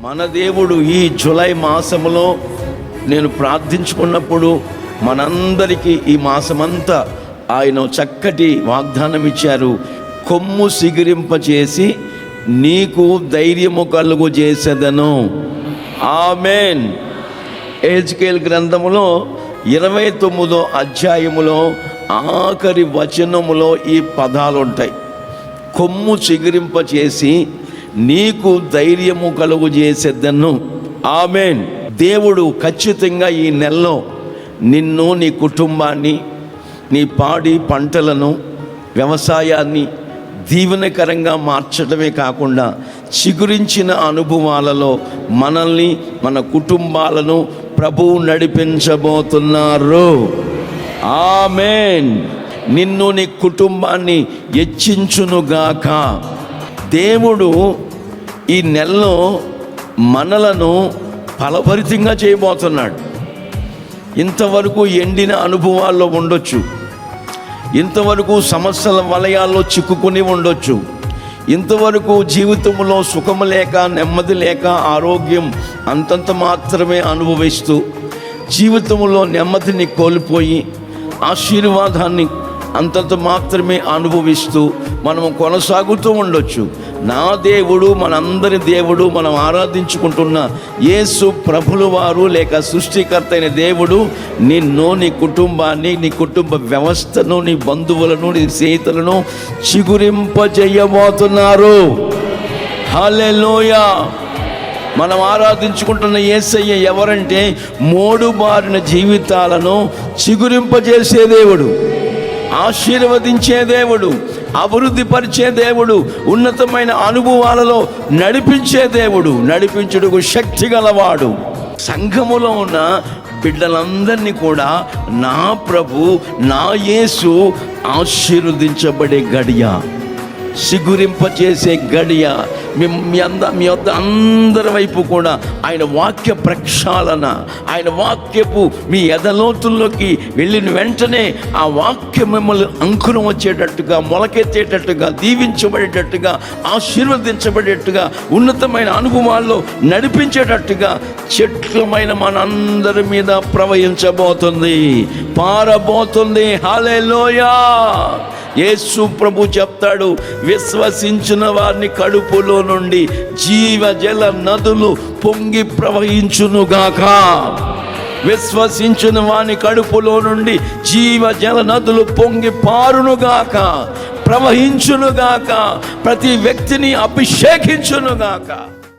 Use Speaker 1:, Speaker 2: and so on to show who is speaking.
Speaker 1: మన దేవుడు ఈ జూలై మాసములో నేను ప్రార్థించుకున్నప్పుడు మనందరికీ ఈ మాసమంతా ఆయన చక్కటి వాగ్దానం ఇచ్చారు. కొమ్ము సిగిరింపచేసి నీకు ధైర్యము కలుగు చేసేదను. ఆమేన్. ఎహెజ్కేలు గ్రంథములో 29వ అధ్యాయములో ఆఖరి వచనములో ఈ పదాలు ఉంటాయి. కొమ్ము చిగురింపచేసి నీకు ధైర్యము కలుగు చేసేదను. ఆమేన్. దేవుడు ఖచ్చితంగా ఈ నెలలో నిన్ను, నీ కుటుంబాన్ని, నీ పాడి పంటలను, వ్యవసాయాన్ని దీవెనకరంగా మార్చడమే కాకుండా చిగురించిన అనుభవాలలో మనల్ని, మన కుటుంబాలను ప్రభువు నడిపించబోతున్నారు. ఆమేన్. నిన్ను, నీ కుటుంబాన్ని హెచ్చించునుగాక. దేవుడు ఈ నెలలో మనలను ఫలభరితంగా చేయబోతున్నాడు. ఇంతవరకు ఎండిన అనుభవాల్లో ఉండొచ్చు, ఇంతవరకు సమస్యల వలయాల్లో చిక్కుకుని ఉండొచ్చు, ఇంతవరకు జీవితంలో సుఖము లేక, నెమ్మది లేక, ఆరోగ్యం అంతంత మాత్రమే అనుభవిస్తూ జీవితంలో నెమ్మదిని కోల్పోయి ఆశీర్వాదాన్ని అంతంత మాత్రమే అనుభవిస్తూ మనము కొనసాగుతూ ఉండొచ్చు. నా దేవుడు, మనందరి దేవుడు, మనం ఆరాధించుకుంటున్న యేసు ప్రభుల వారు లేక సృష్టికర్త అయిన దేవుడు నిన్ను, నీ కుటుంబాన్ని, నీ కుటుంబ వ్యవస్థను, నీ బంధువులను, నీ స్నేహితులను చిగురింపజేయబోతున్నారు. హల్లెలూయా. మనం ఆరాధించుకుంటున్న యేసయ్య ఎవరంటే మోడుబారిన జీవితాలను చిగురింపజేసే దేవుడు, ఆశీర్వదించే దేవుడు, అభివృద్ధి పరిచే దేవుడు, ఉన్నతమైన అనుభవాలలో నడిపించే దేవుడు, నడిపించుటకు శక్తి గలవాడు. సంఘములో ఉన్న బిడ్డలందరినీ కూడా నా ప్రభు, నా యేసు ఆశీర్వదించబడే గడియ, సిగురింపచేసే గడియ. మీ వద్ద అందరి వైపు కూడా ఆయన వాక్య ప్రక్షాళన, ఆయన వాక్యపు మీ ఎదలోతుల్లోకి వెళ్ళిన వెంటనే ఆ వాక్యం మిమ్మల్ని అంకురం వచ్చేటట్టుగా, మొలకెత్తేటట్టుగా, దీవించబడేటట్టుగా, ఆశీర్వదించబడేట్టుగా, ఉన్నతమైన అనుభవాల్లో నడిపించేటట్టుగా చెట్లమైన మనందరి మీద ప్రవహించబోతుంది, పారబోతుంది. హల్లెలూయా. యేసు ప్రభు చెప్తాడు, విశ్వసించిన వారిని కడుపులో నుండి జీవజల నదులు పొంగి ప్రవహించునుగాక. విశ్వసించిన వాని కడుపులో నుండి జీవజల నదులు పొంగి పారునుగాక, ప్రవహించునుగాక, ప్రతి వ్యక్తిని అభిషేకించునుగాక.